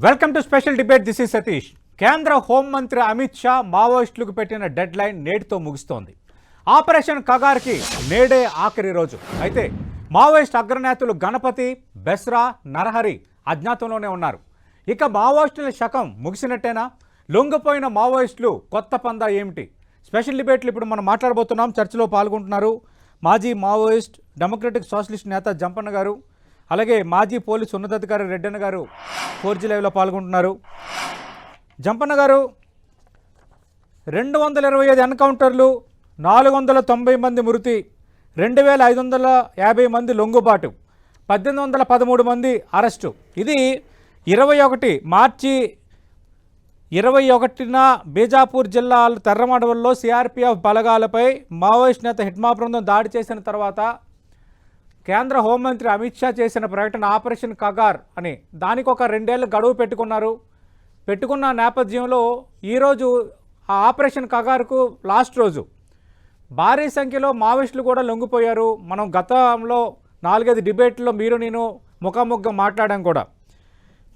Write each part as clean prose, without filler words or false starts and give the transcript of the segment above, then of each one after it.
Welcome to special debate. This is Satish. కేంద్ర హోంమంత్రి అమిత్ షా మావోయిస్టులకు పెట్టిన డెడ్ లైన్ నేటితో ముగుస్తోంది. ఆపరేషన్ కగార్కి నేడే ఆఖరి రోజు. అయితే మావోయిస్ట్ అగ్రనేతలు గణపతి, బెస్రా, నరహరి అజ్ఞాతంలోనే ఉన్నారు. ఇక మావోయిస్టుల శకం ముగిసినట్టేనా? లొంగిపోయిన మావోయిస్టులు కొత్త పందా ఏమిటి? స్పెషల్ డిబేట్లు ఇప్పుడు మనం మాట్లాడబోతున్నాం. చర్చలో పాల్గొంటున్నారు మాజీ మావోయిస్ట్ డెమోక్రటిక్ సోషలిస్ట్ నేత జంపన్న గారు, అలాగే మాజీ పోలీసు ఉన్నతాధికారి రెడ్డన్న గారు 4G లైవ్లో పాల్గొంటున్నారు. జంపన్న గారు, 225 ఎన్కౌంటర్లు, 490 మంది మృతి, 2550 మంది లొంగుబాటు, 1813 మంది అరెస్టు. ఇది 21 మార్చి 21న బీజాపూర్ జిల్లా తెర్రమడవల్లో సిఆర్పిఎఫ్ బలగాలపై మావోయిస్ట్ నేత హిడ్మా బృందం దాడి చేసిన తర్వాత కేంద్ర హోంమంత్రి అమిత్ షా చేసిన ప్రకటన ఆపరేషన్ కగార్ అని. దానికి ఒక 2 ఏళ్ళు గడువు పెట్టుకున్న నేపథ్యంలో ఈరోజు ఆ ఆపరేషన్ కగార్కు లాస్ట్ రోజు. భారీ సంఖ్యలో మావోయిస్టులు కూడా లొంగిపోయారు. మనం గతంలో 4-5 డిబేట్లో మీరు నేను ముఖాముఖిగా మాట్లాడాం కూడా.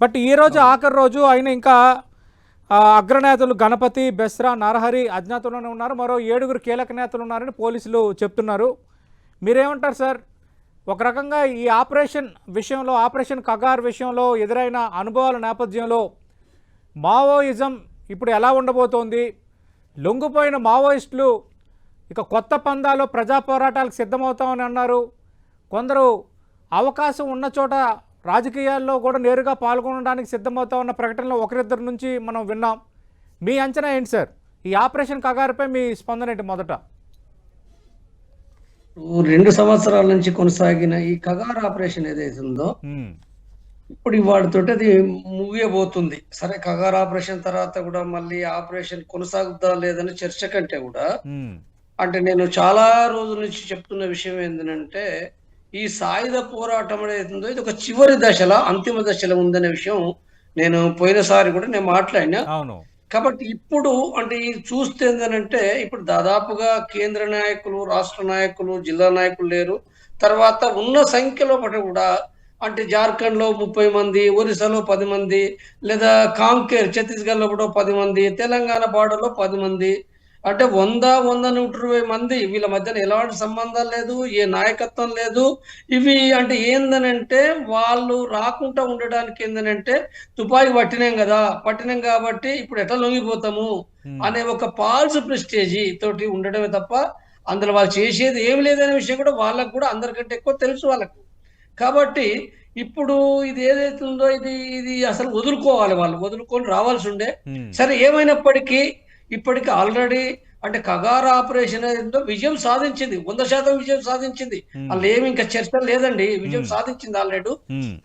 బట్ ఈరోజు ఆఖరి రోజు అయిన ఇంకా అగ్రనేతలు గణపతి, బెస్రా, నరహరి అజ్ఞాతంలోనే ఉన్నారు. మరో 7 కీలక నేతలు ఉన్నారని పోలీసులు చెప్తున్నారు. మీరేమంటారు సార్? ఒక రకంగా ఈ ఆపరేషన్ కగార్ విషయంలో ఎదురైన అనుభవాల నేపథ్యంలో మావోయిజం ఇప్పుడు ఎలా ఉండబోతోంది? లొంగిపోయిన మావోయిస్టులు ఇక కొత్త పందాలో ప్రజా పోరాటాలకు సిద్ధమవుతామని అన్నారు. కొందరు అవకాశం ఉన్న చోట రాజకీయాల్లో కూడా నేరుగా పాల్గొనడానికి సిద్ధమవుతామన్న ప్రకటనలో ఒకరిద్దరి నుంచి మనం విన్నాం. మీ అంచనా ఏంటి సార్? ఈ ఆపరేషన్ కగార్పై మీ స్పందన ఏంటి? మొదట 2 సంవత్సరాల నుంచి కొనసాగిన ఈ కగార్ ఆపరేషన్ ఏదైతే ఉందో ఇప్పుడు ఇవాళతోటి అది ముగియబోతుంది. సరే, కగార్ ఆపరేషన్ తర్వాత కూడా మళ్ళీ ఆపరేషన్ కొనసాగుతా లేదని చర్చ కంటే కూడా అంటే నేను చాలా రోజుల నుంచి చెప్తున్న విషయం ఏంటంటే ఈ సాయుధ పోరాటం ఏదైతుందో ఇది ఒక చివరి దశలో, అంతిమ దశలో ఉందనే విషయం నేను పోయినసారి కూడా నేను మాట్లాడినా. కాబట్టి ఇప్పుడు అంటే చూస్తే ఏంటంటే ఇప్పుడు దాదాపుగా కేంద్ర నాయకులు, రాష్ట్ర నాయకులు, జిల్లా నాయకులు లేరు. తర్వాత ఉన్న సంఖ్యలో బట్టి కూడా అంటే జార్ఖండ్ లో 30 మంది, ఒరిస్సాలో 10 మంది, లేదా కాంకేర్ ఛత్తీస్గఢ్ లో కూడా 10 మంది, తెలంగాణ బార్డర్ లో 10 మంది, అంటే 100-120 మంది. వీళ్ళ మధ్యన ఎలాంటి సంబంధాలు లేదు, ఏ నాయకత్వం లేదు. ఇవి అంటే ఏందనంటే వాళ్ళు రాకుండా ఉండడానికి ఏందనంటే తుపాకీ పట్టినాం కాబట్టి ఇప్పుడు ఎట్లా లొంగిపోతాము అనే ఒక ఫాల్స్ ప్రెస్టేజీ తోటి ఉండడమే తప్ప అందులో వాళ్ళు చేసేది ఏమి లేదనే విషయం కూడా వాళ్ళకు కూడా అందరికంటే ఎక్కువ తెలుసు వాళ్ళకు. కాబట్టి ఇప్పుడు ఇది ఏదైతే ఉందో ఇది అసలు వదులుకోవాలి, వాళ్ళు వదులుకొని రావాల్సి ఉండే. సరే, ఏమైనప్పటికీ ఇప్పటికి ఆల్రెడీ అంటే కగార్ ఆపరేషన్ విజయం సాధించింది, 100% విజయం సాధించింది. వాళ్ళు ఏమి ఇంకా చర్చ లేదండి, విజయం సాధించింది ఆల్రెడీ.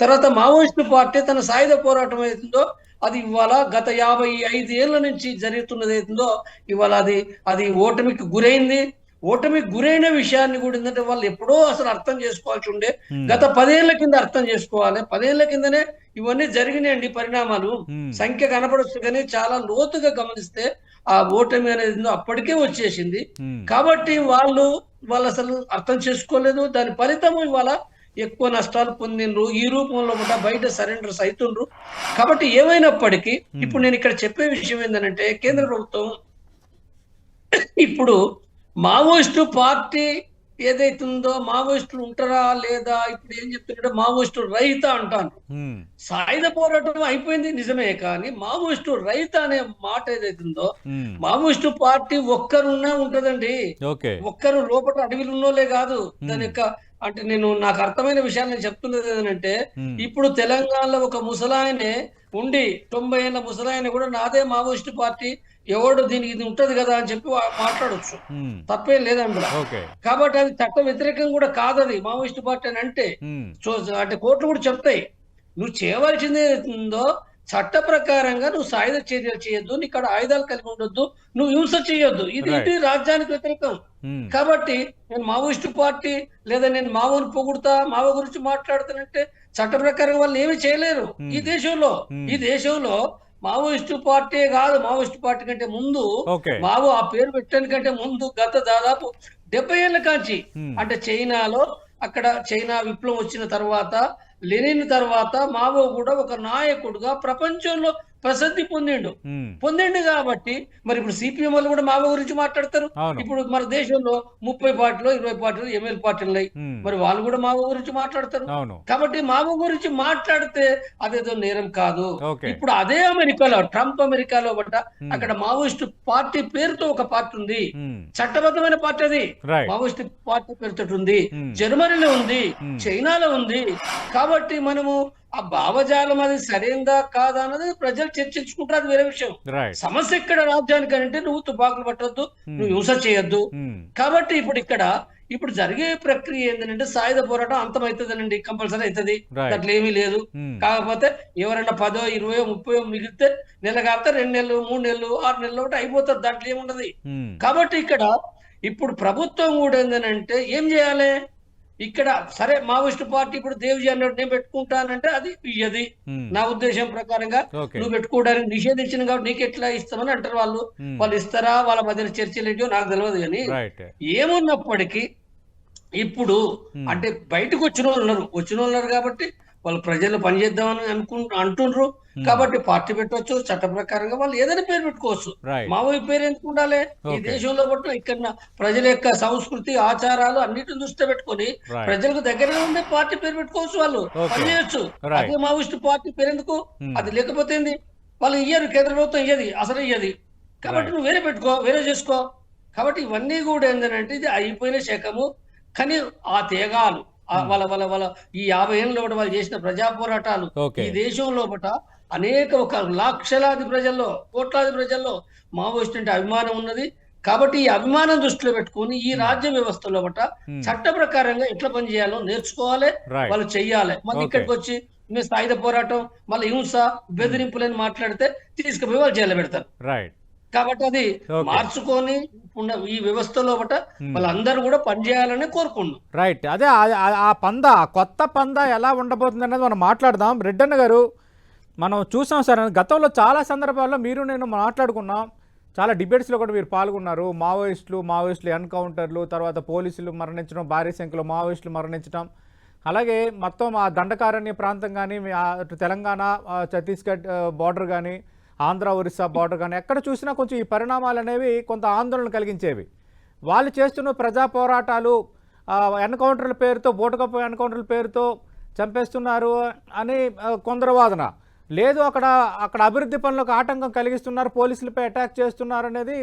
తర్వాత మావోయిస్టు పార్టీ తన సాయుధ పోరాటం ఏదైతుందో అది ఇవాళ గత 55 ఏళ్ల నుంచి జరుగుతున్నది ఏదైతుందో ఇవాళ అది ఓటమికి గురైన విషయాన్ని కూడా ఏంటంటే వాళ్ళు ఎప్పుడో అసలు అర్థం చేసుకోవాల్సి ఉండే. గత 10 ఏళ్ల కింద అర్థం చేసుకోవాలి. 10 ఏళ్ల కిందనే ఇవన్నీ జరిగినాయండి పరిణామాలు. సంఖ్య కనపడొచ్చు కానీ చాలా లోతుగా గమనిస్తే ఆ ఓటమి అనేది అప్పటికే వచ్చేసింది. కాబట్టి వాళ్ళు అసలు అర్థం చేసుకోలేదు. దాని ఫలితం ఇవాళ ఎక్కువ నష్టాలు పొందిండ్రు. ఈ రూపంలో కూడా బయట సరెండర్స్ అవుతుండ్రు. కాబట్టి ఏమైనప్పటికీ ఇప్పుడు నేను ఇక్కడ చెప్పే విషయం ఏంటంటే కేంద్ర ప్రభుత్వం ఇప్పుడు మావోయిస్టు పార్టీ ఏదైతుందో మావోయిస్టులు ఉంటారా లేదా, ఇప్పుడు ఏం చెప్తున్నాడు మావోయిస్టు రహిత అంటాను. సాయుధ పోరాటం అయిపోయింది నిజమే, కానీ మావోయిస్టు రహిత అనే మాట ఏదైతుందో మావోయిస్టు పార్టీ ఒక్కరున్నా ఉంటదండి. ఒక్కరు లోపల అడవిలున్నోలే కాదు. దాని యొక్క అంటే నాకు అర్థమైన విషయాలు నేను చెప్తున్నది ఏంటంటే ఇప్పుడు తెలంగాణలో ఒక ముసలాయనే ఉండి 90 ఏళ్ళ ముసలాయన కూడా నాదే మావోయిస్టు పార్టీ, ఎవడు దీనికి ఇది ఉంటది కదా అని చెప్పి మాట్లాడొచ్చు, తప్పేం లేదండి. కాబట్టి అది చట్ట వ్యతిరేకం కూడా కాదది మావోయిస్టు పార్టీ అని అంటే కోర్టులు కూడా చెప్తాయి. నువ్వు చేయవలసింది ఏదైతుందో చట్ట ప్రకారంగా నువ్వు సాయుధ చర్యలు చేయొద్దు, నీ ఇక్కడ ఆయుధాలు కలిగి ఉండొద్దు, నువ్వు హింస చేయొద్దు. ఇది రాజ్యానికి వ్యతిరేకం. కాబట్టి నేను మావోయిస్టు పార్టీ లేదా నేను మావోని పొగుడుతా, మావో గురించి మాట్లాడుతానంటే చట్ట ప్రకారం వాళ్ళు ఏమి చేయలేరు ఈ దేశంలో. మావోయిస్టు పార్టీ కాదు, మావోయిస్టు పార్టీ కంటే ముందు మావో ఆ పేరు పెట్టడానికి కంటే ముందు గత దాదాపు 70 ఏళ్ల కాంచి అంటే చైనాలో అక్కడ చైనా విప్లవం వచ్చిన తర్వాత లెనిన్ తర్వాత మావో కూడా ఒక నాయకుడుగా ప్రపంచంలో ప్రసిద్ధి పొందిండు కాబట్టి మరి ఇప్పుడు సిపిఎం వాళ్ళు కూడా మావో గురించి మాట్లాడతారు. అవును. ఇప్పుడు మన దేశంలో 30 పార్టీలు 20 పార్టీలు ఎంఎల్ పార్టీలు ఉన్నాయి. మరి వాళ్ళు కూడా మావో గురించి మాట్లాడతారు. అవును. కాబట్టి మావో గురించి మాట్లాడితే అదేదో నేరం కాదు. ఓకే. ఇప్పుడు అదే అమెరికాలో ట్రంప్ అమెరికాలో బట్ట అక్కడ మావోయిస్ట్ పార్టీ పేరుతో ఒక పార్టీ ఉంది. చట్టబద్ధమైన పార్టీ అది. రైట్. మావోయిస్ట్ పార్టీ పేరుతో ఉంది. జర్మనీలో ఉంది, చైనాలో ఉంది. కాబట్టి మనము ఆ భావజాలం అది సరైనదా కాదా అన్నది ప్రజలు చర్చించుకుంటారు. అది వేరే విషయం. రైట్. సమస్య ఇక్కడ రాజ్యానికి అంటే నువ్వు తుపాకులు పట్టొద్దు, నువ్వు హింస చేయొద్దు. కాబట్టి ఇప్పుడు జరిగే ప్రక్రియ ఏంటంటే సాయుధ పోరాటం అంతమవుతుందనండి, కంపల్సరీ అవుతుంది. అట్లా ఏమీ లేదు. కాకపోతే ఎవరైనా 10, 20, 30 మిగిలితే నెల కాకపోతే 2 నెలలు, 3 నెలలు, 6 నెలలు ఒకటి అయిపోతుంది. దాంట్లో ఏమున్నది. కాబట్టి ఇప్పుడు ప్రభుత్వం కూడా ఏంటంటే ఏం చేయాలి, ఇక్కడ సరే మావోయిస్ట్ పార్టీ ఇప్పుడు దేవ్జీ అన్నట్టు నేను పెట్టుకుంటానంటే అది ఇయ్యది. నా ఉద్దేశం ప్రకారంగా నువ్వు పెట్టుకోవడానికి నిషేధించిన కాబట్టి నీకు ఎట్లా ఇస్తామని అంటారు వాళ్ళు. వాళ్ళు ఇస్తారా, వాళ్ళ మధ్యన చర్చలు ఏంటో నాకు తెలియదు. కానీ ఏమున్నప్పటికీ ఇప్పుడు అంటే బయటకు వచ్చిన వాళ్ళు ఉన్నారు కాబట్టి వాళ్ళు ప్రజలు పనిచేద్దామని అంటుండ్రు. కాబట్టి పార్టీ పెట్టవచ్చు, చట్ట ప్రకారంగా వాళ్ళు ఏదైనా పేరు పెట్టుకోవచ్చు. మావోయి పేరు ఎందుకు ఉండాలి? ఈ దేశంలో పట్ల ఇక్కడ ప్రజల యొక్క సంస్కృతి ఆచారాలు అన్నిటిని దృష్టి పెట్టుకొని ప్రజలకు దగ్గరగా ఉండే పార్టీ పేరు పెట్టుకోవచ్చు, వాళ్ళు పనిచేయచ్చు. అదే మావోయిస్ట్ పార్టీ పేరు ఎందుకు? అది లేకపోతే ఏంది, వాళ్ళు ఇయ్యరు, కేంద్ర ప్రభుత్వం ఇయ్యది, అసలు ఇయ్యది. కాబట్టి నువ్వు వేరే పెట్టుకో, వేరే చేసుకో. కాబట్టి ఇవన్నీ కూడా ఏంటంటే ఇది అయిపోయిన శకము. కానీ ఆ తేగాలు వాళ్ళ ఈ 50 ఏళ్ళలో వాళ్ళు చేసిన ప్రజా పోరాటాలు ఈ దేశంలో అనేక ఒక లక్షలాది ప్రజల్లో, కోట్లాది ప్రజల్లో మావోయిస్ట్ అంటే అభిమానం ఉన్నది. కాబట్టి ఈ అభిమానం దృష్టిలో పెట్టుకుని ఈ రాజ్య వ్యవస్థలో చట్ట ప్రకారంగా ఎట్లా పనిచేయాలో నేర్చుకోవాలి, వాళ్ళు చెయ్యాలి. మళ్ళీ ఇక్కడికి వచ్చి మేము సాయుధ పోరాటం, మళ్ళీ హింస, బెదిరింపులని మాట్లాడితే తీసుకుపోయి వాళ్ళు జైలు పెడతారు. కాబట్టి అది మార్చుకొని ఈ వ్యవస్థలో వాళ్ళందరూ కూడా పనిచేయాలని కోరుకుంటున్నాం. రైట్. అదే ఆ కొత్త పంద ఎలా ఉండబోతుంది అనేది మనం మాట్లాడదాం. రెడ్డన్న గారు, మనం చూసాం సార్, గతంలో చాలా సందర్భాల్లో మీరు నేను మాట్లాడుకున్నాం, చాలా డిబేట్స్లో కూడా మీరు పాల్గొన్నారు. మావోయిస్టులు ఎన్కౌంటర్లు, తర్వాత పోలీసులు మరణించడం, భారీ సంఖ్యలో మావోయిస్టులు మరణించడం, అలాగే మొత్తం ఆ దండకారణ్య ప్రాంతం కానీ, తెలంగాణ ఛత్తీస్గఢ్ బార్డర్ కానీ, ఆంధ్ర ఒరిస్సా బార్డర్ కానీ ఎక్కడ చూసినా కొంచెం ఈ పరిణామాలు అనేవి కొంత ఆందోళన కలిగించేవి. వాళ్ళు చేస్తున్న ప్రజా పోరాటాలు ఎన్కౌంటర్ల పేరుతో, బూటకప్పు ఎన్కౌంటర్ల పేరుతో చంపేస్తున్నారు అని కొందరు వాదన. లేదు, అక్కడ అభివృద్ధి పనులకు ఆటంకం కలిగిస్తున్నారు, పోలీసులపై అటాక్ చేస్తున్నారు అనేది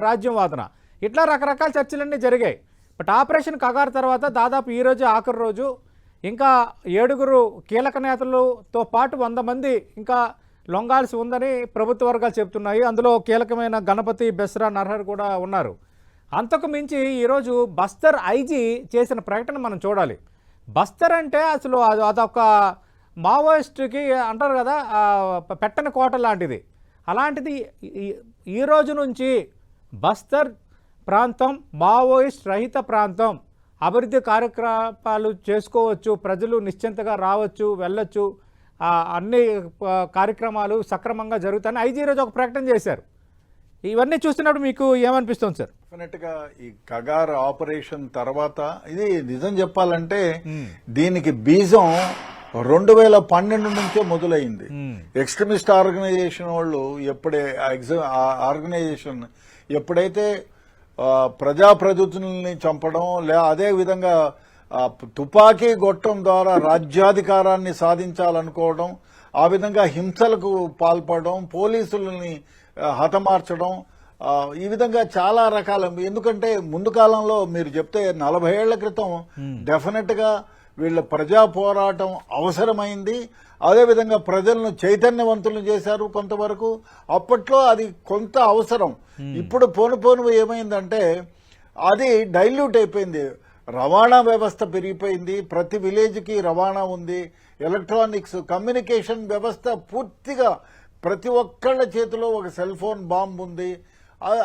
రాజ్యం వాదన. ఇట్లా రకరకాల చర్చలన్నీ జరిగాయి. బట్ ఆపరేషన్ కగార్ తర్వాత దాదాపు ఈరోజు ఆఖరి రోజు ఇంకా 7 కీలక నేతలతో పాటు 100 మంది ఇంకా లొంగాల్సి ఉందని ప్రభుత్వ వర్గాలు చెప్తున్నాయి. అందులో కీలకమైన గణపతి, బెస్రా, నర్హర్ కూడా ఉన్నారు. అంతకు మించి ఈరోజు బస్తర్ ఐజీ చేసిన ప్రకటన మనం చూడాలి. బస్తర్ అంటే అసలు అదొక మావోయిస్టుకి అంటారు కదా, పెట్టని కోట లాంటిది. అలాంటిది ఈ రోజు నుంచి బస్తర్ ప్రాంతం మావోయిస్ట్ రహిత ప్రాంతం, అభివృద్ధి కార్యక్రమాలు చేసుకోవచ్చు, ప్రజలు నిశ్చింతగా రావచ్చు, వెళ్ళొచ్చు, అన్ని కార్యక్రమాలు సక్రమంగా జరుగుతాయని ఐజీ రోజు ఒక ప్రకటన చేశారు. ఇవన్నీ చూస్తున్నప్పుడు మీకు ఏమనిపిస్తుంది సార్? డెఫినెట్గా ఈ కగార్ ఆపరేషన్ తర్వాత ఇది నిజం చెప్పాలంటే దీనికి బీజం 2012 నుంచే మొదలైంది. ఎక్స్ట్రీమిస్ట్ ఆర్గనైజేషన్ వాళ్ళు ఆర్గనైజేషన్ ఎప్పుడైతే ప్రజాప్రతినిధుల్ని చంపడం, అదే విధంగా తుపాకీ గొట్టం ద్వారా రాజ్యాధికారాన్ని సాధించాలనుకోవడం, ఆ విధంగా హింసలకు పాల్పడడం, పోలీసులని హతమార్చడం, ఈ విధంగా చాలా రకాల. ఎందుకంటే ముందు కాలంలో మీరు చెప్తే 40 ఏళ్ల క్రితం డెఫినెట్ గా వీళ్ళ ప్రజా పోరాటం అవసరమైంది. అదేవిధంగా ప్రజలను చైతన్యవంతులు చేశారు కొంతవరకు. అప్పట్లో అది కొంత అవసరం. ఇప్పుడు పోను ఏమైందంటే అది డైల్యూట్ అయిపోయింది. రవాణా వ్యవస్థ పెరిగిపోయింది, ప్రతి విలేజ్కి రవాణా ఉంది, ఎలక్ట్రానిక్స్ కమ్యూనికేషన్ వ్యవస్థ పూర్తిగా ప్రతి ఒక్కళ్ళ చేతిలో ఒక సెల్ ఫోన్ బాంబు ఉంది.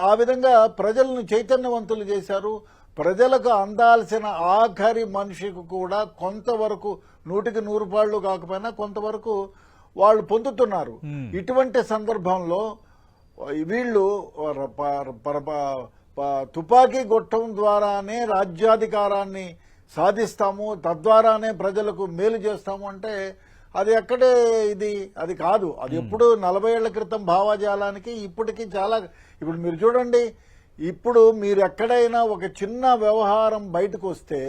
ఆ విధంగా ప్రజలను చైతన్యవంతులు చేశారు. ప్రజలకు అందాల్సిన ఆఖరి మనిషికి కూడా కొంతవరకు 100కి 100 పాళ్ళు కాకపోయినా కొంతవరకు వాళ్ళు పొందుతున్నారు. ఇటువంటి సందర్భంలో వీళ్ళు తుపాకీ గొట్టం ద్వారానే రాజ్యాధికారాన్ని సాధిస్తాము, తద్వారానే ప్రజలకు మేలు చేస్తాము అంటే అది ఎక్కడే ఇది అది కాదు. అది ఎప్పుడు 40 ఏళ్ల క్రితం భావజాలానికి ఇప్పటికీ చాలా. ఇప్పుడు మీరు చూడండి, ఇప్పుడు మీరు ఎక్కడైనా ఒక చిన్న వ్యవహారం బయటకు వస్తే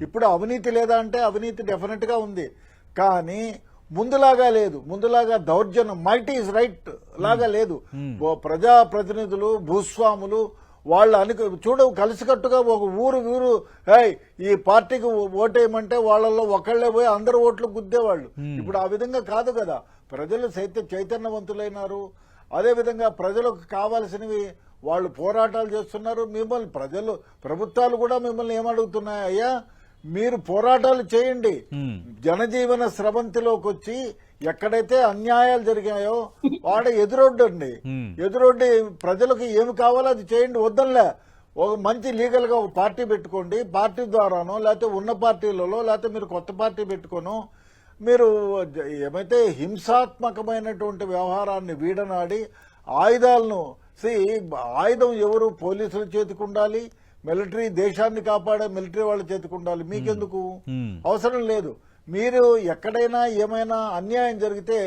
ఇప్పుడు అవినీతి లేదా అంటే అవినీతి డెఫినెట్ గా ఉంది, కానీ ముందులాగా లేదు. ముందులాగా దౌర్జన్యం మైట్ ఈజ్ రైట్ లాగా లేదు. ప్రజాప్రతినిధులు, భూస్వాములు వాళ్ళు కలిసికట్టుగా ఒక ఊరు ఈ పార్టీకి ఓటేయమంటే వాళ్ళల్లో ఒకళ్లే పోయి అందరు ఓట్లు గుద్దేవాళ్ళు. ఇప్పుడు ఆ విధంగా కాదు కదా. ప్రజలు చైతన్యవంతులైనారు. అదేవిధంగా ప్రజలకు కావాల్సినవి వాళ్ళు పోరాటాలు చేస్తున్నారు. మిమ్మల్ని ప్రభుత్వాలు కూడా మిమ్మల్ని ఏమడుగుతున్నాయి, అయ్యా మీరు పోరాటాలు చేయండి. జనజీవన స్రవంతిలోకి వచ్చి ఎక్కడైతే అన్యాయాలు జరిగాయో వాడ ఎదురొడ్డండి. ఎదురొడ్డి ప్రజలకు ఏమి కావాలో అది చేయండి. వద్దనిలే, ఒక మంచి లీగల్ గా ఒక పార్టీ పెట్టుకోండి. పార్టీ ద్వారానో లేకపోతే ఉన్న పార్టీలలో లేకపోతే మీరు కొత్త పార్టీ పెట్టుకోను మీరు ఏమైతే హింసాత్మకమైనటువంటి వ్యవహారాన్ని వీడనాడి ఆయుధాలను ఆయుధం ఎవరు పోలీసుల చేతికి ఉండాలి, మిలిటరీ దేశాన్ని కాపాడే మిలిటరీ వాళ్ళ చేతికి ఉండాలి. మీకెందుకు అవసరం లేదు. మీరు ఎక్కడైనా ఏమైనా అన్యాయం జరిగితే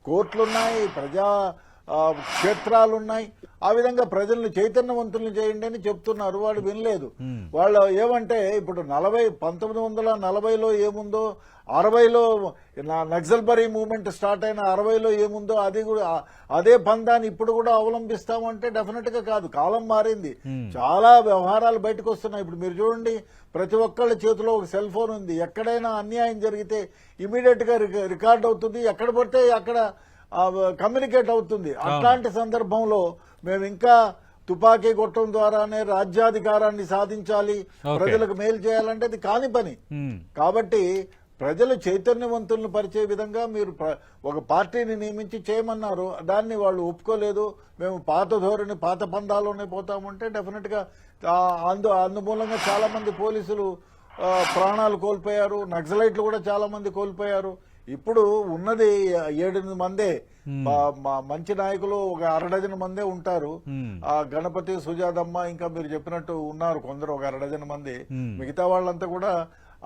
కోర్టులున్నాయి, ప్రజా క్షేత్రాలున్నాయి. ఆ విధంగా ప్రజల్ని చైతన్యవంతుల్ని చేయండి అని చెప్తున్నారు. వాళ్ళు వినలేదు. వాళ్ళు ఏమంటే ఇప్పుడు 1940లో ఏముందో, 60లో నక్సల్బరీ మూవ్మెంట్ స్టార్ట్ అయిన 60లో ఏముందో అది కూడా అదే పందాన్ని ఇప్పుడు కూడా అవలంబిస్తామంటే డెఫినెట్ గా కాదు. కాలం మారింది. చాలా వ్యవహారాలు బయటకు వస్తున్నాయి. ఇప్పుడు మీరు చూడండి, ప్రతి ఒక్కళ్ళ చేతిలో ఒక సెల్ ఫోన్ ఉంది. ఎక్కడైనా అన్యాయం జరిగితే ఇమీడియట్ గా రికార్డ్ అవుతుంది. ఎక్కడ పడితే అక్కడ కమ్యూనికేట్ అవుతుంది. అట్లాంటి సందర్భంలో మేము ఇంకా తుపాకీ కొట్టడం ద్వారానే రాజ్యాధికారాన్ని సాధించాలి, ప్రజలకు మేలు చేయాలంటే అది కాని పని. కాబట్టి ప్రజలు చైతన్యవంతులను పరిచే విధంగా మీరు ఒక పార్టీని నియమించి చేయమన్నారు. దాన్ని వాళ్ళు ఒప్పుకోలేదు. మేము పాత ధోరణి పాత పందాల్లోనే పోతామంటే డెఫినెట్ గా అందుమూలంగా చాలా మంది పోలీసులు ప్రాణాలు కోల్పోయారు. నక్సలైట్లు కూడా చాలా మంది కోల్పోయారు. ఇప్పుడు ఉన్నది 7-8 మందే మంచి నాయకులు, ఒక 6 మందే ఉంటారు. ఆ గణపతి, సుజాతమ్మ, ఇంకా మీరు చెప్పినట్టు ఉన్నారు కొందరు, ఒక 6 మంది. మిగతా వాళ్ళంతా కూడా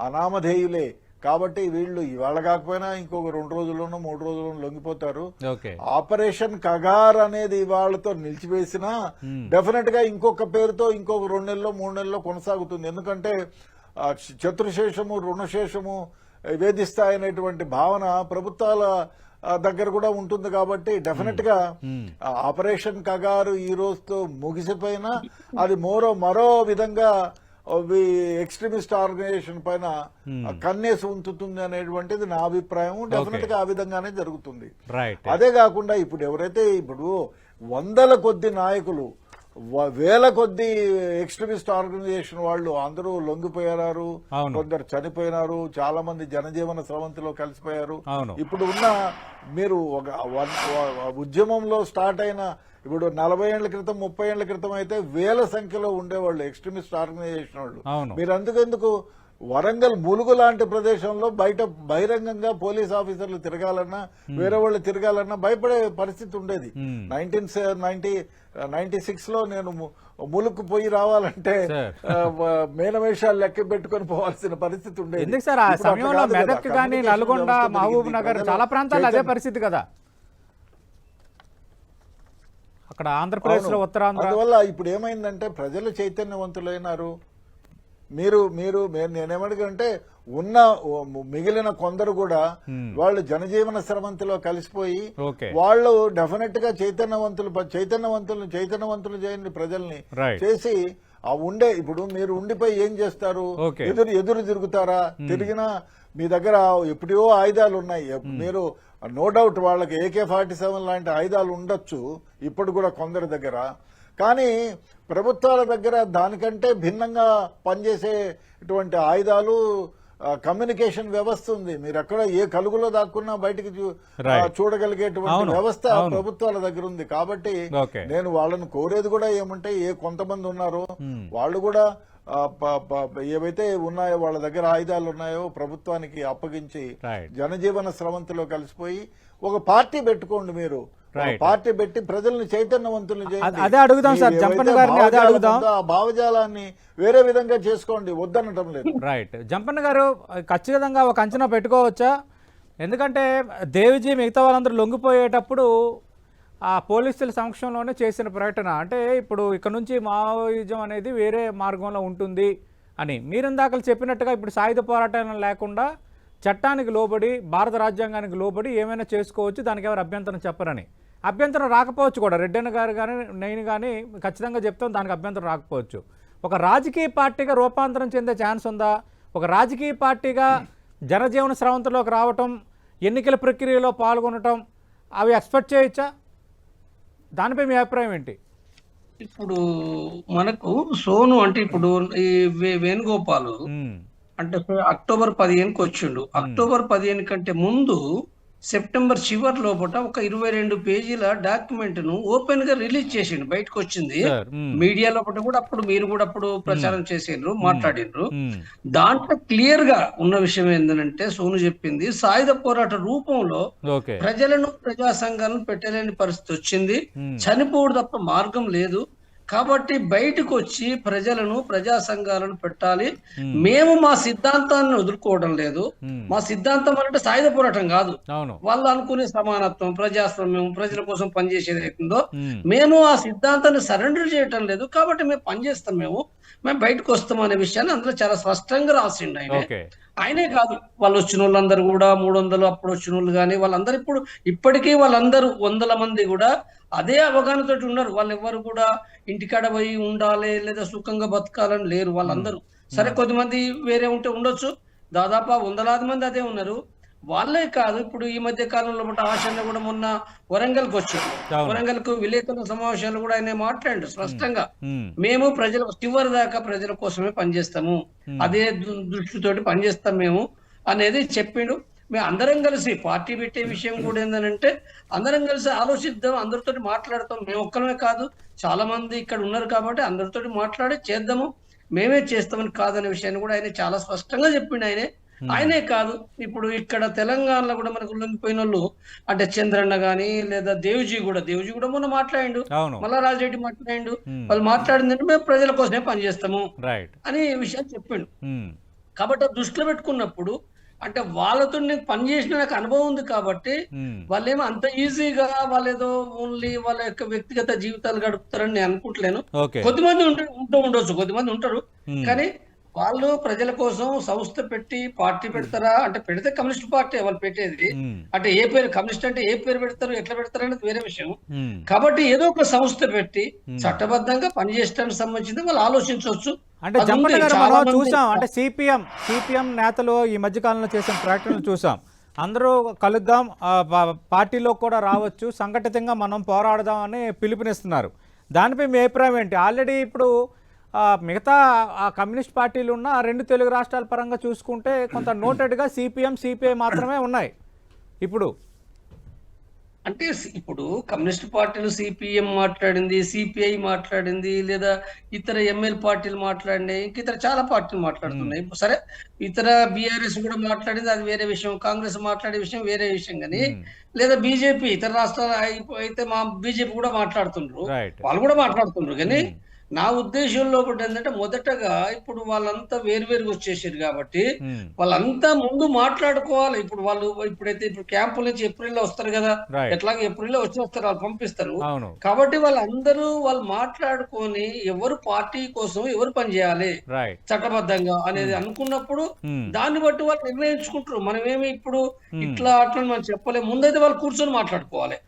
అనామధేయులే. కాబట్టి వీళ్ళు ఇవాళ కాకపోయినా ఇంకొక 2 రోజుల్లోనూ 3 రోజుల్లోనూ లొంగిపోతారు. ఆపరేషన్ కగార్ అనేది వాళ్ళతో నిలిచివేసినా డెఫినెట్ గా ఇంకొక పేరుతో ఇంకొక 2 నెలల్లో 3 నెలల్లో కొనసాగుతుంది. ఎందుకంటే శత్రుశేషము రుణశేషము వేధిస్తాయనేటువంటి భావన ప్రభుత్వాల దగ్గర కూడా ఉంటుంది. కాబట్టి డెఫినెట్ గా ఆపరేషన్ కగారు ఈ రోజుతో ముగిసిపోయినా అది మరో విధంగా ఎక్స్ట్రీమిస్ట్ ఆర్గనైజేషన్ పైన కన్నేసి ఉంచుతుంది అనేటువంటిది నా అభిప్రాయం. డెఫినెట్ గా ఆ విధంగానే జరుగుతుంది. అదే కాకుండా ఇప్పుడు ఎవరైతే ఇప్పుడు 100ల కొద్ది నాయకులు, 1000 కొద్ది ఎక్స్ట్రీమిస్ట్ ఆర్గనైజేషన్ వాళ్ళు అందరూ లొంగిపోయారు, కొందరు చనిపోయినారు, చాలా మంది జనజీవన స్రవంతిలో కలిసిపోయారు. ఇప్పుడు ఉన్న మీరు ఒక ఉద్యమంలో స్టార్ట్ అయిన ఇప్పుడు 40 ఏళ్ల క్రితం 30 ఏళ్ల క్రితం అయితే 1000 సంఖ్యలో ఉండేవాళ్ళు ఎక్స్ట్రీమిస్ట్ ఆర్గనైజేషన్ వాళ్ళు. మీరు అందుకెందుకు వరంగల్ ములుగు లాంటి ప్రదేశంలో బయట బహిరంగంగా పోలీస్ ఆఫీసర్లు తిరగాలన్నా వేరే వాళ్ళు తిరగాలన్నా భయపడే పరిస్థితి ఉండేది. 1996లో నేను ములుగు పోయి రావాలంటే మేనవేషాలు లెక్క పెట్టుకుని పోవాల్సిన పరిస్థితి ఉండేది. ఎందుకు సార్ ఆ సమయంలో మెదక్ గానీ, నల్గొండ, మహబూబ్ నగర్ చాలా ప్రాంతాలు అదే పరిస్థితి కదా. అక్కడ ఆంధ్రప్రదేశ్ లో ఉత్తరాంధ్ర. అందువల్ల ఇప్పుడు ఏమైందంటే ప్రజలు చైతన్యవంతులైనారు. నేనేమడిగంటే ఉన్న మిగిలిన కొందరు కూడా వాళ్ళు జనజీవన స్రవంతిలో కలిసిపోయి వాళ్ళు డెఫినెట్ గా చైతన్యవంతులు చేయండి ప్రజల్ని చేసి ఇప్పుడు మీరు ఉండిపోయి ఏం చేస్తారు? ఎదురు తిరుగుతారా? తిరిగినా మీ దగ్గర ఎప్పుడో ఆయుధాలు ఉన్నాయి. మీరు నో డౌట్ వాళ్ళకి AK-47 లాంటి ఆయుధాలు ఉండొచ్చు ఇప్పుడు కూడా కొందరి దగ్గర. కానీ ప్రభుత్వాల దగ్గర దానికంటే భిన్నంగా పనిచేసేటువంటి ఆయుధాలు, కమ్యూనికేషన్ వ్యవస్థ ఉంది. మీరు ఎక్కడ ఏ కలుగులో దాక్కున్నా బయటికి చూడగలిగేటువంటి వ్యవస్థ ప్రభుత్వాల దగ్గర ఉంది. కాబట్టి నేను వాళ్ళని కోరేది కూడా ఏమంటే కొంతమంది ఉన్నారో వాళ్ళు కూడా ఏవైతే ఉన్నాయో వాళ్ళ దగ్గర ఆయుధాలు ఉన్నాయో ప్రభుత్వానికి అప్పగించి జనజీవన స్రవంతిలో కలిసిపోయి ఒక పార్టీ పెట్టుకోండి. మీరు Right. పార్టీ పెట్టి ప్రజల్ని చైతన్యవంతులు చేయండి. అదే అడుగుదాం సార్, మీ జంపన్న ఏవైతే గారిని అదే భావజాలం అడుగుదాం. ఉందో, ఆ భావజాలాన్ని వేరే విధంగా చేసుకోండి, వద్దనటం లేదు. రైట్. జంపన్న గారు ఖచ్చితంగా ఒక అంచనా పెట్టుకోవచ్చా? ఎందుకంటే దేవిజీ మిగతా వాళ్ళందరూ లొంగిపోయేటప్పుడు ఆ పోలీసుల సమక్షంలోనే చేసిన ప్రకటన, అంటే ఇప్పుడు ఇక్కడ నుంచి మావోయిజం అనేది వేరే మార్గంలో ఉంటుంది అని. మీరు ఇందాక చెప్పినట్టుగా ఇప్పుడు సాయుధ పోరాటం లేకుండా చట్టానికి లోబడి భారత రాజ్యాంగానికి లోబడి ఏమైనా చేసుకోవచ్చు, దానికి ఎవరు అభ్యంతరం చెప్పరని. అభ్యంతరం రాకపోవచ్చు కూడా, రెడ్డన్న గారు కానీ నేను కానీ ఖచ్చితంగా చెప్తాం దానికి అభ్యంతరం రాకపోవచ్చు. ఒక రాజకీయ పార్టీగా రూపాంతరం చెందే ఛాన్స్ ఉందా? ఒక రాజకీయ పార్టీగా జనజీవన స్రవంతిలోకి రావటం, ఎన్నికల ప్రక్రియలో పాల్గొనటం, అవి ఎక్స్పెక్ట్ చేయొచ్చా? దానిపై మీ అభిప్రాయం ఏంటి? ఇప్పుడు మనకు సోను అంటే ఇప్పుడు ఈ వేణుగోపాల్ అంటే అక్టోబర్ 15కి వచ్చిండు. అక్టోబర్ 15 కంటే ముందు సెప్టెంబర్ చివరి లోపల ఒక 22 పేజీల డాక్యుమెంట్ ను ఓపెన్ గా రిలీజ్ చేసిండు, బయటకు వచ్చింది మీడియా లోపల కూడా. అప్పుడు మీరు కూడా అప్పుడు ప్రచారం చేసిండ్రు, మాట్లాడిండ్రు. దాంట్లో క్లియర్ గా ఉన్న విషయం ఏంటంటే సోను చెప్పింది, సాయుధ పోరాట రూపంలో ప్రజలను ప్రజా సంఘాలను పెట్టలేని పరిస్థితి వచ్చింది, చనిపోవడం తప్ప మార్గం లేదు. కాబట్టి బయటకు వచ్చి ప్రజలను ప్రజా సంఘాలను పెట్టాలి. మేము మా సిద్ధాంతాన్ని వదులుకోవడం లేదు. మా సిద్ధాంతం అంటే సాయుధ పోరాటం కాదు, వాళ్ళు అనుకునే సమానత్వం, ప్రజాస్వామ్యం, ప్రజల కోసం పనిచేసేది అవుతుందో మేము ఆ సిద్ధాంతాన్ని సరెండర్ చేయటం లేదు. కాబట్టి మేము పనిచేస్తాం, మేము బయటకు వస్తాం అనే విషయాన్ని అందులో చాలా స్పష్టంగా రాసిండు ఆయనే కాదు, వాళ్ళు వచ్చిన వాళ్ళందరూ కూడా 300 అప్పుడు వచ్చిన వాళ్ళు కానీ వాళ్ళందరూ ఇప్పటికీ వాళ్ళందరూ 100 మంది కూడా అదే అవగాహనతో ఉన్నారు. వాళ్ళు ఎవరు కూడా ఇంటికాడ పోయి ఉండాలి లేదా సుఖంగా బతకాలని లేరు వాళ్ళందరూ. సరే కొద్దిమంది వేరే ఉంటే ఉండొచ్చు, దాదాపు 100 మంది అదే ఉన్నారు. వాళ్ళే కాదు, ఇప్పుడు ఈ మధ్య కాలంలో ఆశన్న కూడా మొన్న వరంగల్కి వచ్చారు. వరంగల్ కు విలేకరుల సమావేశాలు కూడా ఆయన మాట్లాడారు స్పష్టంగా, మేము ప్రజల చివరి దాకా ప్రజల కోసమే పనిచేస్తాము, అదే దృష్టితోటి పనిచేస్తాం మేము అనేది చెప్పిండు. మేము అందరం కలిసి పార్టీ పెట్టే విషయం కూడా ఏంటంటే అందరం కలిసి ఆలోచిద్దాం, అందరితో మాట్లాడతాం. మేము ఒక్కరమే కాదు, చాలా మంది ఇక్కడ ఉన్నారు కాబట్టి అందరితో మాట్లాడి చేద్దాము, మేమే చేస్తామని కాదనే విషయాన్ని కూడా ఆయన చాలా స్పష్టంగా చెప్పిండు. ఆయనే కాదు, ఇప్పుడు ఇక్కడ తెలంగాణలో కూడా మనకు లొంగిపోయిన వాళ్ళు అంటే చంద్రన్న గాని లేదా దేవ్జీ కూడా మొన్న మాట్లాడిండు, మల్లా రాజరెడ్డి మాట్లాడిండు. వాళ్ళు మాట్లాడిందంటే మేము ప్రజల కోసమే పనిచేస్తాము అని విషయాలు చెప్పిండు. కాబట్టి దృష్టిలో పెట్టుకున్నప్పుడు అంటే వాళ్ళతో నేను పనిచేసిన నాకు అనుభవం ఉంది కాబట్టి వాళ్ళేమో అంత ఈజీగా వాళ్ళేదో ఓన్లీ వాళ్ళ యొక్క వ్యక్తిగత జీవితాలు గడుపుతారని నేను అనుకుంటలేను. కొద్దిమంది ఉండొచ్చు, కొద్దిమంది ఉంటారు, కానీ వాళ్ళు ప్రజల కోసం సంస్థ పెట్టి పార్టీ పెడతారా అంటే పెడితే కమ్యూనిస్ట్ పార్టీ వాళ్ళు పెట్టేది, అంటే ఏ పేరు కమ్యూనిస్ట్ అంటే ఏ పేరు పెడతారు ఎట్లా పెడతారు అనేది వేరే విషయం. కాబట్టి ఏదో ఒక సంస్థ పెట్టి చట్టబద్ధంగా పనిచేయడానికి సంబంధించింది వాళ్ళు ఆలోచించవచ్చు. అంటే జంపన్న గారు మనం చూసాం, అంటే సిపిఎం నేతలు ఈ మధ్య కాలంలో చేసిన ప్రకటనలు చూసాం, అందరూ కలుద్దాం, పార్టీలో కూడా రావచ్చు, సంఘటితంగా మనం పోరాడదాం అని పిలుపునిస్తున్నారు. దానిపై మీ అభిప్రాయం ఏంటి? ఆల్రెడీ ఇప్పుడు మిగతా కమ్యూనిస్ట్ పార్టీలు ఉన్న 2 తెలుగు రాష్ట్రాల పరంగా చూసుకుంటే కొంత నోటెడ్గా సిపిఎం సిపిఐ మాత్రమే ఉన్నాయి. ఇప్పుడు అంటే ఇప్పుడు కమ్యూనిస్ట్ పార్టీలు సిపిఎం మాట్లాడింది, సిపిఐ మాట్లాడింది, లేదా ఇతర ఎంఎల్ పార్టీలు మాట్లాడినాయి, ఇంక ఇతర చాలా పార్టీలు మాట్లాడుతున్నాయి. సరే ఇతర బీఆర్ఎస్ కూడా మాట్లాడింది, అది వేరే విషయం. కాంగ్రెస్ మాట్లాడే విషయం వేరే విషయం. కానీ లేదా బీజేపీ ఇతర రాష్ట్రాలు అయితే మా బీజేపీ కూడా మాట్లాడుతుండ్రు, వాళ్ళు కూడా మాట్లాడుతుండ్రు. కానీ నా ఉద్దేశంలో ఒకటి ఏంటంటే మొదటగా ఇప్పుడు వాళ్ళంతా వేరువేరుగా వచ్చేసారు కాబట్టి వాళ్ళంతా ముందు మాట్లాడుకోవాలి. ఇప్పుడు వాళ్ళు ఇప్పుడైతే క్యాంపుల నుంచి ఏప్రిల్లో వస్తారు కదా, ఎట్లాగ ఏప్రిల్లో వచ్చేస్తారు, వాళ్ళు పంపిస్తారు. కాబట్టి వాళ్ళందరూ వాళ్ళు మాట్లాడుకొని ఎవరు పార్టీ కోసం ఎవరు పనిచేయాలి చట్టబద్ధంగా అనేది అనుకున్నప్పుడు దాన్ని బట్టి వాళ్ళు నిర్ణయించుకుంటారు. మనమేమి ఇప్పుడు ఇట్లా అట్లా మనం చెప్పలేము. ముందైతే వాళ్ళు కూర్చొని మాట్లాడుకోవాలి.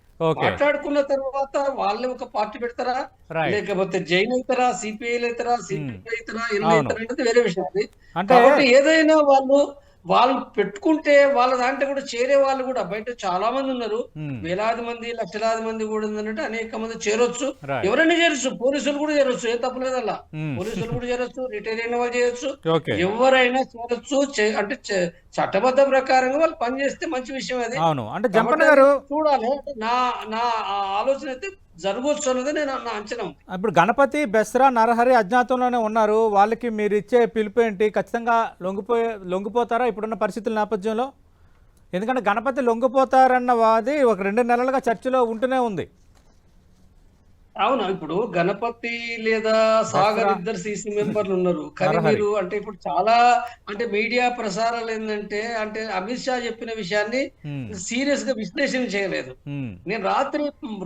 మాట్లాడుకున్న తర్వాత వాళ్ళే ఒక పార్టీ పెడతారా, లేకపోతే జైన్ అవుతారా, సిపిఐ అవుతారా, సిపిఐ అవుతారా, ఎన్ని అవుతారా అనేది వేరే విషయం. కాబట్టి ఏదైనా వాళ్ళు పెట్టుకుంటే వాళ్ళ దాంట్లో కూడా చేరే వాళ్ళు కూడా బయట చాలా మంది ఉన్నారు, వేలాది మంది లక్షలాది మంది కూడా ఉందంటే అనేక మంది చేరొచ్చు, ఎవరైనా చేరొచ్చు, పోలీసులు కూడా చేరొచ్చు, ఏ తప్పలేదు అలా. పోలీసులు కూడా చేరొచ్చు, రిటైర్ అయిన వాళ్ళు చేయొచ్చు, ఎవరైనా చేరొచ్చు. అంటే చట్టబద్ధ ప్రకారంగా వాళ్ళు పనిచేస్తే మంచి విషయం. అది అంటే జంపన్న గారు చూడాలి. నా ఆలోచన అయితే జరగవచ్చు అన్నది నా అంచనా. ఇప్పుడు గణపతి, బెస్రా, నరహరి అజ్ఞాతంలోనే ఉన్నారు, వాళ్ళకి మీరు ఇచ్చే పిలుపు ఏంటి? ఖచ్చితంగా లొంగిపోతారా ఇప్పుడున్న పరిస్థితుల నేపథ్యంలో? ఎందుకంటే గణపతి లొంగిపోతారన్న వాది ఒక 2 నెలలుగా చర్చలో ఉంటూనే ఉంది. అవును, ఇప్పుడు గణపతి లేదా సాగర్ ఇద్దరు సీసీ మెంబర్లు ఉన్నారు. కానీ నరహరి. మీరు అంటే ఇప్పుడు చాలా అంటే మీడియా ప్రసారాలు ఏంటంటే అంటే అమిత్ షా చెప్పిన విషయాన్ని ఉమ్, సీరియస్ గా విశ్లేషణ చేయలేదు. ఉమ్, నేను రాత్రి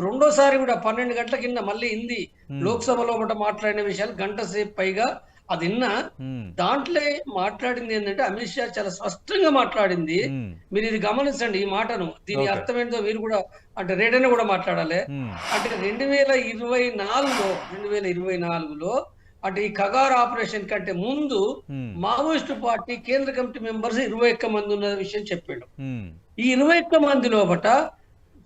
రెండోసారి కూడా 12 గంటల కింద మళ్ళీ హిందీ ఉమ్, లోక్సభలో ఒకటి మాట్లాడిన విషయాలు గంట సేపు పైగా అది విన్నా. ఉమ్, దాంట్లో మాట్లాడింది ఏంటంటే అమిత్ షా చాలా స్పష్టంగా మాట్లాడింది. ఉమ్, మీరు ఇది గమనించండి ఈ మాటను, దీని Okay. అర్థం ఏంటో మీరు కూడా అంటే రేడైనా కూడా మాట్లాడాలి. ఉమ్, అంటే 2024లో అంటే ఈ కగార్ ఆపరేషన్ కంటే ముందు ఉమ్, మావోయిస్టు పార్టీ కేంద్ర కమిటీ మెంబర్స్ 21 మంది ఉన్న విషయం చెప్పాడు. ఉమ్, ఈ 21 మంది లోపట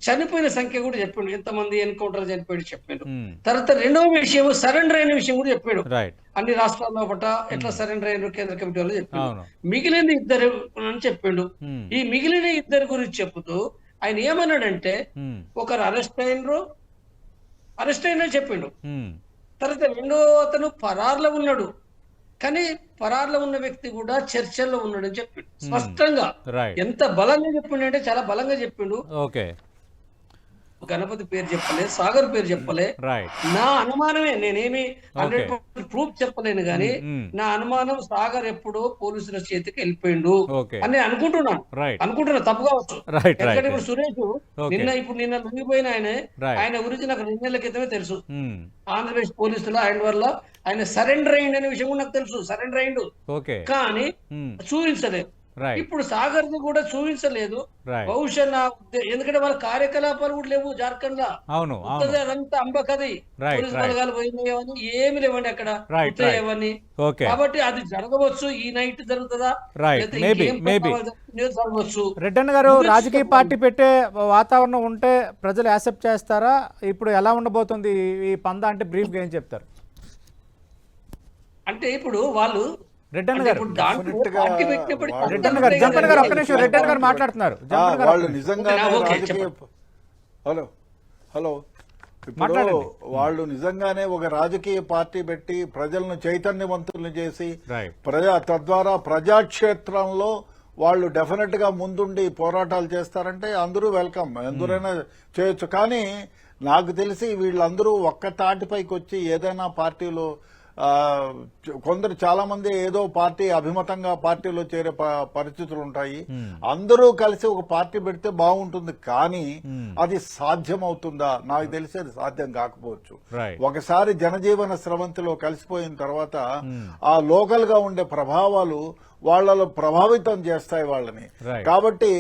చనిపోయిన సంఖ్య కూడా చెప్పాడు, ఎంతమంది ఎన్కౌంటర్ చనిపోయాడు చెప్పాడు. ఉమ్, తర్వాత రెండవ విషయం సరెండర్ అయిన విషయం కూడా చెప్పాడు. రైట్. అన్ని రాష్ట్రాల లోపట ఎట్లా సరెండర్ అయిన కేంద్ర కమిటీ వాళ్ళు చెప్పాడు. అవును. మిగిలిన ఇద్దరు అని చెప్పాడు. ఉమ్, ఈ మిగిలిన ఇద్దరు గురించి చెప్తూ ఆయన ఏమన్నాడంటే ఉమ్, ఒకరు అరెస్ట్ అయిన చెప్పిండు. ఉమ్, తర్వాత రెండో అతను పరార్లో ఉన్నాడు, కానీ పరార్లో ఉన్న వ్యక్తి కూడా చర్చల్లో ఉన్నాడు అని చెప్పిండు స్పష్టంగా. రైట్. ఎంత బలంగా చెప్పిండు అంటే చాలా బలంగా చెప్పిండు. ఓకే. గణపతి పేరు చెప్పలే, సాగర్ పేరు చెప్పలే. రైట్. నా అనుమానమే, నేనేమి 100% ప్రూఫ్ చెప్పలేను కానీ ఉమ్, నా అనుమానం సాగర్ ఎప్పుడో పోలీసుల చేతికి వెళ్ళిపోయిండు ఓకే. అని నేను అనుకుంటున్నాను. రైట్. తప్పు కావచ్చు. రైట్. ఎందుకంటే రైట్. ఇప్పుడు సురేష్ ఓకే. నిన్న లొంగిపోయిన రైట్. ఆయన గురించి నాకు 2 నెలల క్రితమే తెలుసు. ఉమ్, ఆంధ్రప్రదేశ్ పోలీసుల ఆయన వల్ల ఆయన సరెండర్ అయ్యిండు అనే విషయం కూడా నాకు తెలుసు. సరెండర్ అయ్యిండు ఓకే. కానీ ఉమ్, చూపించలేదు. రైట్. ఇప్పుడు సాగర్ ని కూడా చూపించలేదు. రైట్. బహుశా ఎందుకంటే వాళ్ళ కార్యకలాపాలు కూడా లేవు జార్ఖండ్ లో. అవును. అవును. ఉత్తదే అదంతా అంబకది. రైట్. Police right. బలగాలు పోయినాయని ఏమి లేవండి అక్కడ. రైట్. ఉత్తయ్యవని. ఓకే. కాబట్టి అది జరగవచ్చు. ఈ నైట్ జరుగుతుందా రైట్. లేకపోతే మేబీ ఇంకేం ప్రభావాలు జరుగుతున్నాయో జరగవచ్చు. రెడ్డన్న గారు, ముందు రాజకీయ చెప్పండి. పార్టీ పెట్టే వాతావరణం ఉంటే ప్రజలు యాక్సెప్ట్ చేస్తారా? ఇప్పుడు ఎలా ఉండబోతుంది ఈ పందా అంటే బ్రీఫ్గా ఏం చెప్తారు? అంటే ఇప్పుడు వాళ్ళు రెడ్డన్న అంటే గారు, ఇప్పుడు దాంట్లో Definite గా పార్టీ పెట్టినప్పటికీ వాళ్ళు- రెడ్డన్న గారు, జంపన్న గారు ఒక్క నిమిషం, రెడ్డన్న గారు మాట్లాడుతున్నారు. జంపన్న గారు వాళ్ళు ఒక్క నిమిషం. నిజంగానే ఓకే, రాజకీయ హలో హలో ఇప్పుడు మాట్లాడండి. వాళ్ళు నిజంగానే ఒక రాజకీయ పార్టీ పెట్టి ప్రజలను చైతన్యవంతులను చేసి రైట్. తద్వారా ప్రజాక్షేత్రంలో వాళ్ళు డెఫినెట్ గా ముందుండి పోరాటాలు చేస్తారంటే అందరూ వెల్కమ్, ఎందురైనా చేయొచ్చు. కానీ నాకు తెలిసి వీళ్ళందరూ ఒక్క తాటిపైకి వచ్చి ఏదైనా పార్టీలో కొందరు చాలా మంది ఏదో పార్టీ అభిమతంగా పార్టీలో చేరే పరిస్థితులు ఉంటాయి. అందరూ కలిసి ఒక పార్టీ పెడితే బాగుంటుంది, కానీ అది సాధ్యం అవుతుందా? నాకు తెలిసి అది సాధ్యం కాకపోవచ్చు. రైట్. ఒకసారి జనజీవన స్రవంతిలో కలిసిపోయిన తర్వాత ఆ లోకల్ గా ఉండే ప్రభావాలు వాళ్ళలో ప్రభావితం చేస్తాయి వాళ్ళని. Right. కాబట్టి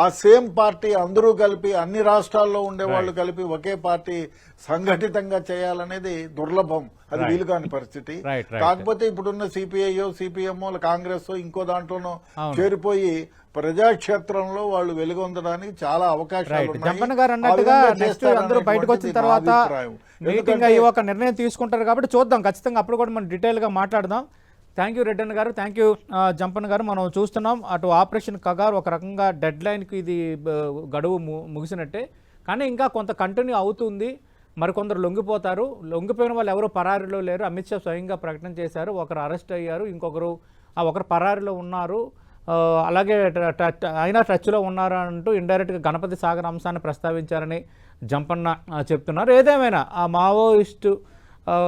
ఆ సేమ్ పార్టీ అందరూ కలిపి అన్ని రాష్ట్రాల్లో ఉండే వాళ్ళు కలిపి ఒకే పార్టీ సంఘటితంగా చేయాలనేది దుర్లభం, అది Right. వీలు కాని పరిస్థితి. Right, right. కాకపోతే ఇప్పుడున్న సిపిఐఓ సిపిఎంఓ కాంగ్రెస్ ఇంకో దాంట్లోనో అవును. చేరిపోయి ప్రజాక్షేత్రంలో వాళ్ళు వెలుగొందడానికి చాలా అవకాశాలు రైట్. ఉన్నాయి. జంపన్న గారు ఆ అన్నట్టుగా విధంగా నెక్స్ట్ చేస్తారనేటువంటిది అందరూ బయటకు వచ్చిన నా తర్వాత అభిప్రాయం. మీటింగ్ ఎందుకంటే అయ్యి ఒక నిర్ణయం తీసుకుంటారు కాబట్టి చూద్దాం, ఖచ్చితంగా అప్పుడు కూడా మనం డీటెయిల్గా మాట్లాడదాం. థ్యాంక్ యూ రెడ్డన్న గారు, థ్యాంక్ యూ జంపన్న గారు. మనం చూస్తున్నాం అటు ఆపరేషన్ కగార్ ఒక రకంగా డెడ్ లైన్కి ఇది గడువు ముగిసినట్టే, కానీ ఇంకా కొంత కంటిన్యూ అవుతుంది. మరికొందరు లొంగిపోతారు. లొంగిపోయిన వాళ్ళు ఎవరు పరారీలో లేరు. అమిత్ షా స్వయంగా ప్రకటన చేశారు. ఒకరు అరెస్ట్ అయ్యారు, ఇంకొకరు ఒకరు పరారీలో ఉన్నారు, అలాగే అయినా టచ్లో ఉన్నారు అంటూ ఇండైరెక్ట్గా గణపతి సాగర్ అంశాన్ని ప్రస్తావించారని జంపన్న చెప్తున్నారు. ఏదేమైనా ఆ మావోయిస్టు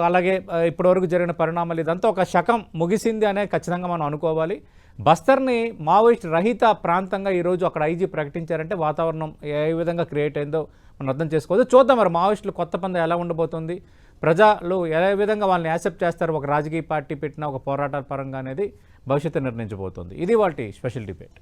అలాగే ఇప్పటివరకు జరిగిన పరిణామాలు ఇదంతా ఒక శకం ముగిసింది అనే ఖచ్చితంగా మనం అనుకోవాలి. బస్తర్ని మావోయిస్ట్ రహిత ప్రాంతంగా ఈరోజు అక్కడ ఐజీ ప్రకటించారంటే వాతావరణం ఏ విధంగా క్రియేట్ అయిందో మనం అర్థం చేసుకోవచ్చు. చూద్దాం మరి మావోయిస్టులు కొత్త పంద ఎలా ఉండబోతుంది, ప్రజలు ఏ విధంగా వాళ్ళని యాక్సెప్ట్ చేస్తారు ఒక రాజకీయ పార్టీ పెట్టిన ఒక పోరాటాల పరంగా అనేది భవిష్యత్తు నిర్ణయించబోతోంది. ఇది వాటి స్పెషల్ డిబేట్.